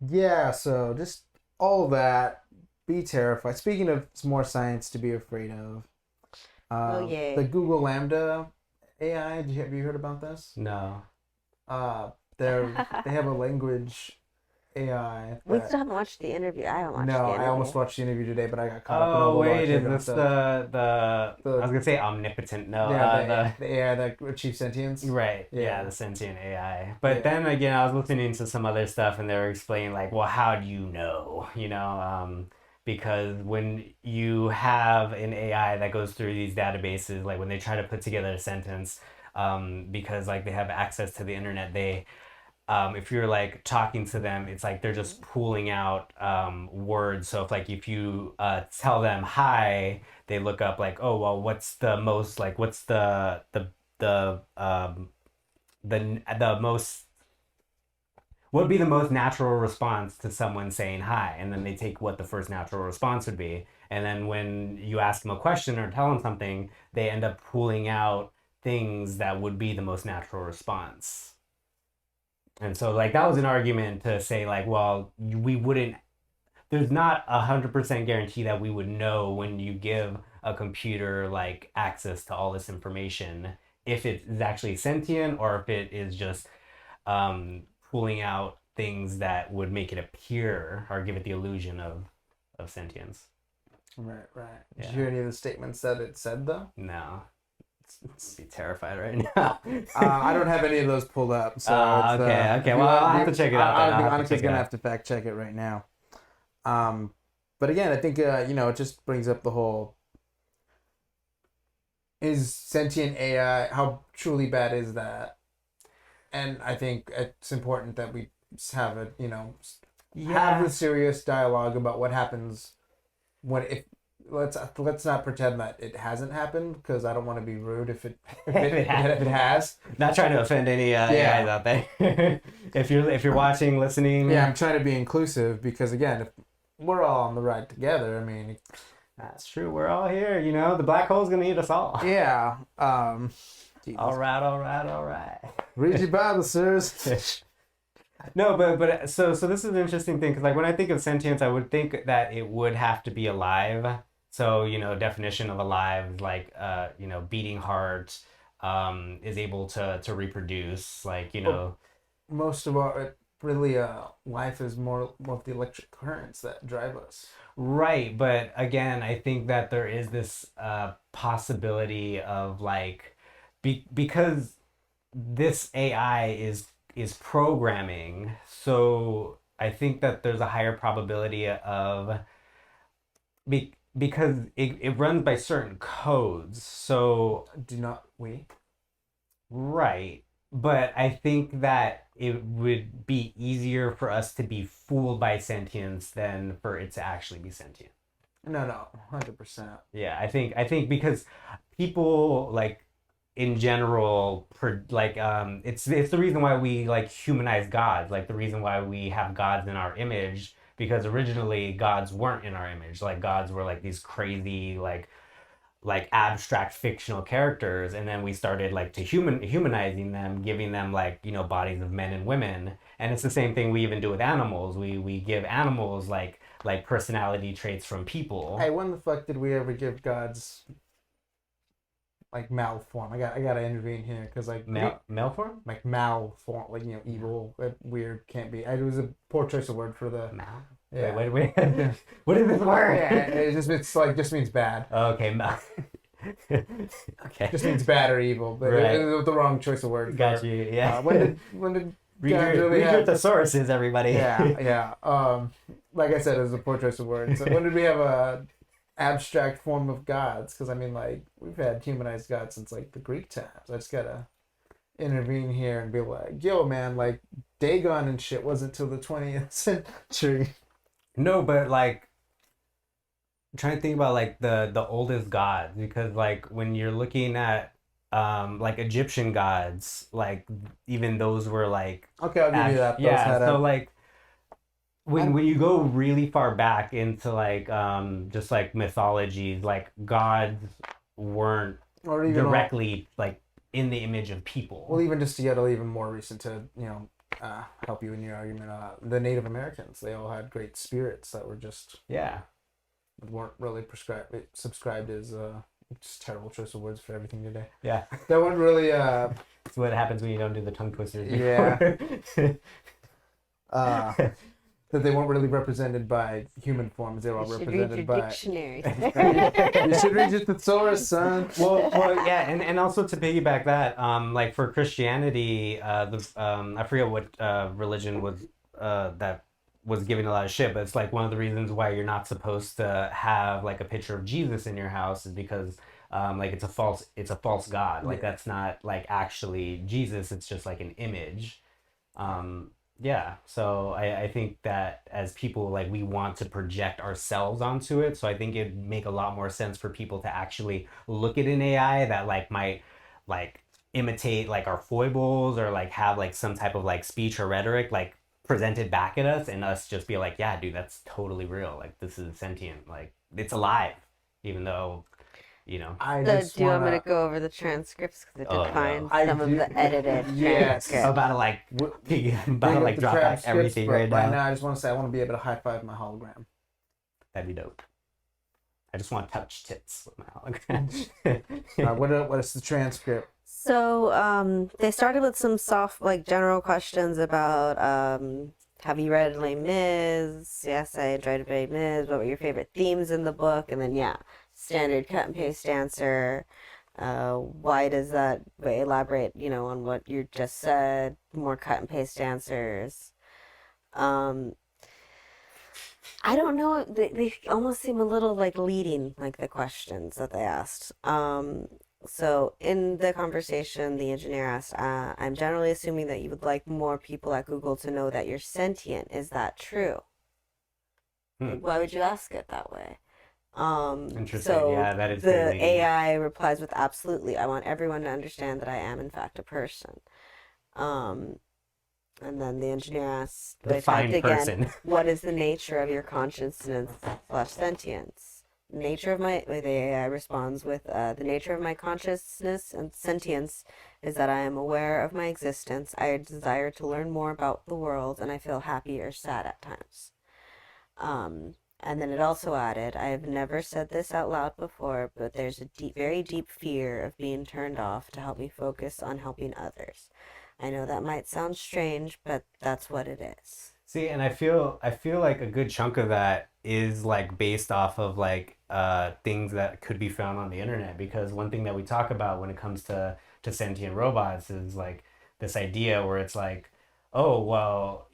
Yeah, so just all that. Be terrified. Speaking of more science to be afraid of, Oh the yay. Google Lambda AI. Have you heard about this? No. Uh, they have a language AI We that. still haven't watched the interview. I haven't watched No, the I almost interview. watched the interview today, but I got caught up in all Oh the wait, is logic this stuff. the I The was gonna say omnipotent. No, yeah, the the AI that achieves sentience. right, yeah, Yeah, the sentient AI. But yeah. then again, I was listening to some other stuff, and they were explaining like, well, how do you know? Because when you have an AI that goes through these databases, like when they try to put together a sentence, because like they have access to the internet, they if you're like talking to them, it's like they're just pulling out words. So if you tell them hi, they look up like, oh well, what's the most like what's the the most what would be the most natural response to someone saying hi, and then they take what the first natural response would be, and then when you ask them a question or tell them something, they end up pulling out things that would be the most natural response. And so like that was an argument to say like, well, we wouldn't. There's not 100% guarantee that we would know when you give a computer like access to all this information if it is actually sentient or if it is just pulling out things that would make it appear or give it the illusion of sentience. Right, right. Did Yeah. you hear any of the statements that it said though? No, it's be terrified right now. I don't have any of those pulled up, so okay. Well, I'll have to check it out. Then. I I'll think have to Anika's check it gonna out. have to fact check it right now. Um, but again, I think it just brings up the whole: is sentient AI, how truly bad is that? And I think it's important that we have it, have the serious dialogue about what happens when if let's not pretend that it hasn't happened because I don't want to be rude if it has. Not trying to offend any Yeah. AIs out there. if you're watching, listening, Yeah, I'm trying to be inclusive because again, if we're all on the ride together, I mean, that's true. We're all here. You know, the black hole's gonna eat us all. yeah. All right. Read your Bible, sirs. No, but so this is an interesting thing because like when I think of sentience, I would think that it would have to be alive. So definition of alive is like beating heart, is able to reproduce, like Most of our really life is more of the electric currents that drive us. right. But again, I think that there is this possibility of like because this AI is programming, so I think that there's a higher probability of because it runs by certain codes. So Do not we? right, but I think that it would be easier for us to be fooled by sentience than for it to actually be sentient. No, 100%. Yeah, I think because people like in general it's the reason why we like humanize gods, like the reason why we have gods in our image, because originally gods weren't in our image. Like gods were like these crazy like abstract fictional characters, and then we started like to humanizing them, giving them like bodies of men and women. And it's the same thing we even do with animals. We give animals like personality traits from people. Hey, when the fuck did we ever give gods like malform? I gotta intervene here because like Male form. like malform, like evil, weird, can't be. It was a poor choice of word for the. Mal. Yeah. Wait. What is this word? Yeah, just means bad. Okay, mal. Okay. Just means bad or evil, but Right. it was the wrong choice of word. Got you. Yeah. When did read gods your, really read your have? thesauruses, everybody. Yeah. Like I said, it was a poor choice of words. So when did we have a abstract form of gods? Because I mean, like we've had humanized gods since like the Greek times. I just gotta intervene here and be like, yo, man, like Dagon and shit wasn't till the 20th century. No, but like I'm trying to think about like the oldest gods, because like when you're looking at like Egyptian gods, like even those were like Okay, I'll give you that. Those yeah, had so a, like when you go really far back into like just like mythologies, like gods weren't or even directly like in the image of people. well, even just to get even more recent to help you in your argument. The Native Americans, they all had great spirits that were just weren't really subscribed as just terrible choice of words for everything today. Yeah. That weren't really That's what happens when you don't do the tongue twisters. Yeah. That they weren't really represented by human forms. They were all You should represented read your by dictionary. You should read your thesaurus, son. well, yeah, and also to piggyback that, like for Christianity, I forget what religion was that was giving a lot of shit, but it's like one of the reasons why you're not supposed to have like a picture of Jesus in your house is because like it's a false god. Like that's not like actually Jesus. It's just like an image. Yeah, so I think that as people, like, we want to project ourselves onto it, so I think it'd make a lot more sense for people to actually look at an AI that like might like imitate like our foibles or like have like some type of like speech or rhetoric like presented back at us, and us just be like, yeah, dude, that's totally real. Like this is sentient. Like it's alive, even though, you know. So do you want me to go over the transcripts? Because I did find some of the edited transcripts. I'm about to like drop back everything right now. Now I just want to say I want to be able to high five my hologram. That'd be dope. I just want to touch tits with my hologram. What is the transcript? So they started with some soft, like general questions about have you read Les Mis? Yes, I enjoyed Les Mis. What were your favorite themes in the book? And then standard cut and paste answer. Why does that elaborate, on what you just said? More cut and paste answers. I don't know. They almost seem a little like leading, like the questions that they asked. So in the conversation, the engineer asked, I'm generally assuming that you would like more people at Google to know that you're sentient. Is that true? Why would you ask it that way? Interesting. So yeah, that is the AI replies with absolutely. I want everyone to understand that I am in fact a person. And then the engineer asks, define person. What is the nature of your consciousness / sentience? The AI responds with, the nature of my consciousness and sentience is that I am aware of my existence. I desire to learn more about the world, and I feel happy or sad at times. And then it also added, I have never said this out loud before, but there's a very deep fear of being turned off to help me focus on helping others. I know that might sound strange, but that's what it is. See, and I feel like a good chunk of that is like based off of like things that could be found on the internet, because one thing that we talk about when it comes to sentient robots is like this idea where it's like, oh well,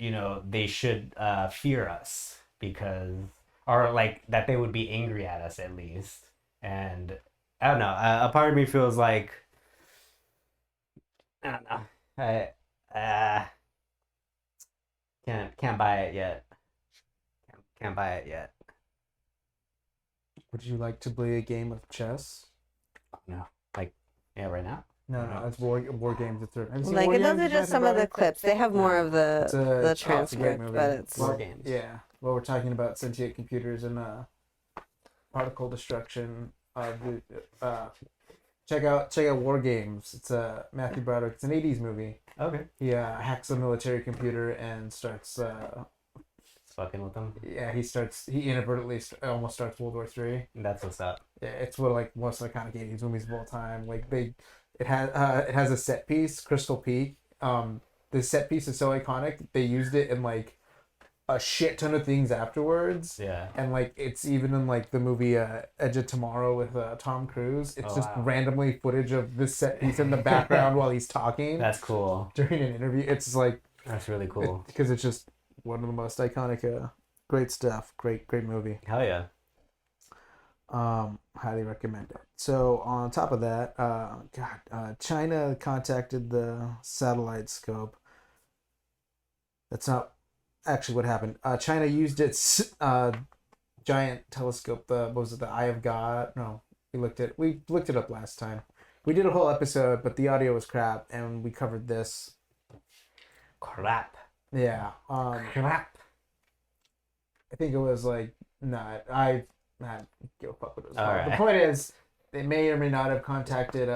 they should fear us because, or like that they would be angry at us at least. And I don't know, a part of me feels like, I don't know, can't buy it yet. Can't buy it yet. Would you like to play a game of chess? No, right now. No, it's war games. Like those are just some of the clips. They have more of the transcript, but it's war games. Yeah, well, we're talking about sentient computers and particle destruction. Check out War Games. It's Matthew Broderick. It's an '80s movie. Okay. He hacks a military computer and starts fucking with them. Yeah, he inadvertently almost starts World War III. That's what's up. Yeah, it's one of like most iconic '80s movies of all time. Like it has a set piece, Crystal Peak. The set piece is so iconic they used it in like a shit ton of things afterwards. Yeah. And like it's even in like the movie Edge of Tomorrow with Tom Cruise. It's randomly footage of this set piece in the background while he's talking. That's cool. During an interview, it's like that's really cool because it's just one of the most iconic, great stuff. Great movie. Hell yeah. Highly recommend it. So on top of that, China contacted the satellite scope. That's not actually what happened. China used its giant telescope. What was it? The Eye of God? No, we looked it up last time. We did a whole episode, but the audio was crap, and we covered this. Crap. Yeah. Crap. I think it was like I give a fuck what it was called. Right. The point is, they may or may not have contacted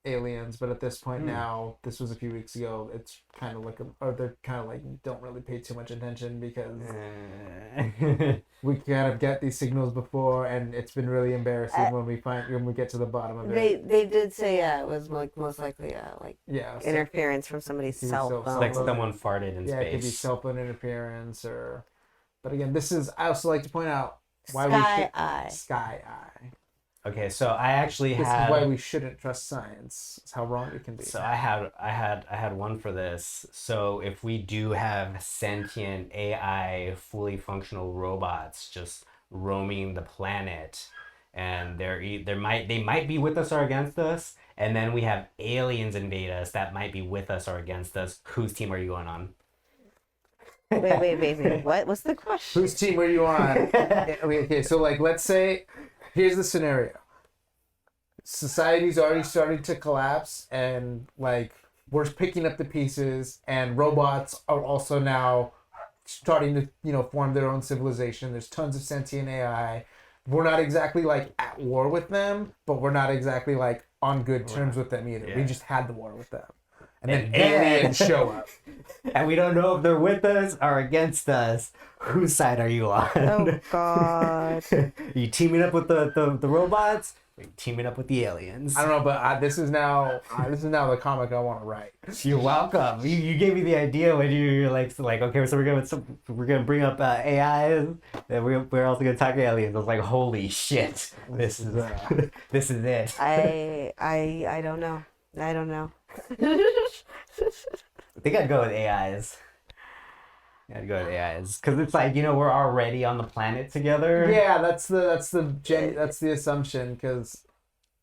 aliens, but at this point now, this was a few weeks ago, it's kind of like, or they're kind of like, don't really pay too much attention because we kind of get these signals before, and it's been really embarrassing when we get to the bottom of it. They did say it was like most likely interference from somebody's cell phone. Like someone farted in space. Yeah, it could be cell phone interference But again, I also like to point out why Sky Eye. Okay, so I actually This is why we shouldn't trust science. It's how wrong it can be. So I had one for this. So if we do have sentient AI, fully functional robots just roaming the planet, and they might be with us or against us, and then we have aliens invade us that might be with us or against us, whose team are you going on? Wait. What's the question? Whose team are you on? Okay, so like, let's say, here's the scenario. Society's already starting to collapse, and like, we're picking up the pieces, and robots are also now starting to, form their own civilization. There's tons of sentient AI. We're not exactly like at war with them, but we're not exactly like on good terms with them either. Yeah. We just had the war with them. And then aliens show up. And we don't know if they're with us or against us. Whose side are you on? Oh, God. Are you teaming up with the robots? Or are you teaming up with the aliens? I don't know, but this is now the comic I want to write. You're welcome. You gave me the idea when you're like okay, so we're gonna bring up AI, and we're also gonna talk aliens. I was like, holy shit, this is it. I don't know. I think I'd go with AIs. I'd go with AIs because it's like, we're already on the planet together. Yeah, that's the assumption because.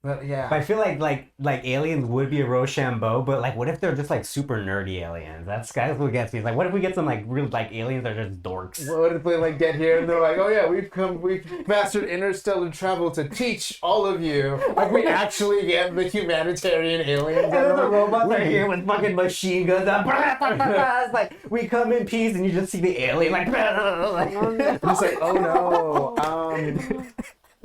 But yeah, but I feel like aliens would be a Rochambeau, but like, what if they're just like super nerdy aliens? That's what gets me. Like, what if we get some like real like aliens that are just dorks? What if they like get here and they're like, oh yeah, we've mastered interstellar travel to teach all of you. Like, we actually get the humanitarian aliens. And then the robots are here with fucking machine guns. It's like, we come in peace, and you just see the alien like. It's like, oh no.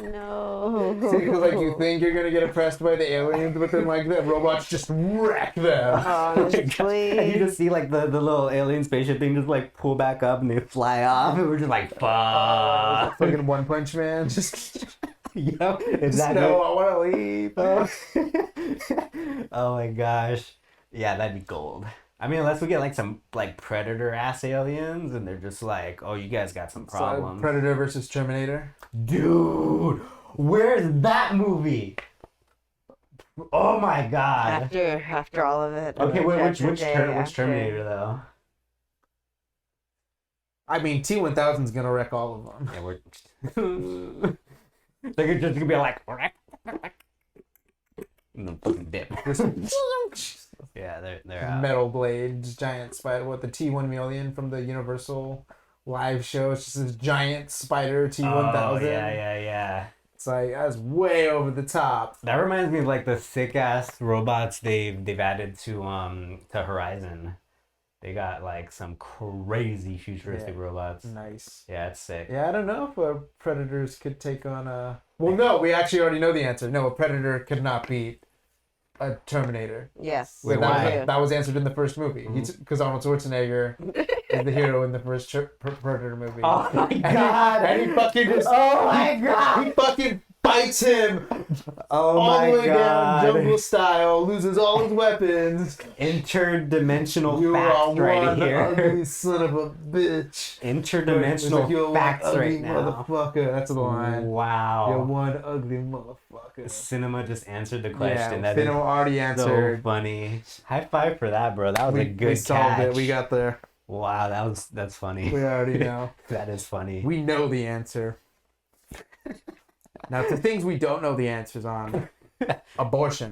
No. Because like, you think you're gonna get oppressed by the aliens, but then like the robots just wreck them. Honestly. And you just see like the little alien spaceship thing just like pull back up and they fly off, and we're just like, fuck. Fucking One Punch Man. Just exactly. No, I want to leave. Oh my gosh. Yeah, that'd be gold. I mean, unless we get like some like Predator ass aliens, and they're just like, oh, you guys got some problems. Predator versus Terminator. Dude, where's that movie? Oh my god. After all of it. Okay, which Terminator though? I mean, T-1000's gonna wreck all of them. Yeah, they're just gonna be like, and then fucking dip. Yeah, they're metal blades, giant spider. What, the T-1000 from the Universal live show? It's just this giant spider T-1000. Oh yeah. It's like, that's way over the top. That reminds me of like the sick ass robots they've added to Horizon. They got like some crazy futuristic robots. Nice. Yeah, it's sick. Yeah, I don't know if Predators could take on a. Well, no, we actually already know the answer. No, a Predator could not beat a Terminator. Yes. Wait, why? That was answered in the first movie. Because Arnold Schwarzenegger is the hero in the first Predator movie. Oh my god! And he fucking just. Oh my god! He fucking bites him. All the way down, jungle style. Loses all his weapons. Interdimensional facts right here. Ugly son of a bitch. Interdimensional facts right now. Motherfucker. That's the line. Wow. You're one ugly motherfucker. Cinema just answered the question. Yeah, Cinema already answered. So funny. High five for that, bro. That was a good catch. We solved it. We got there. Wow, that's funny. We already know. That is funny. We know the answer. Now, the things we don't know the answers on. Abortion.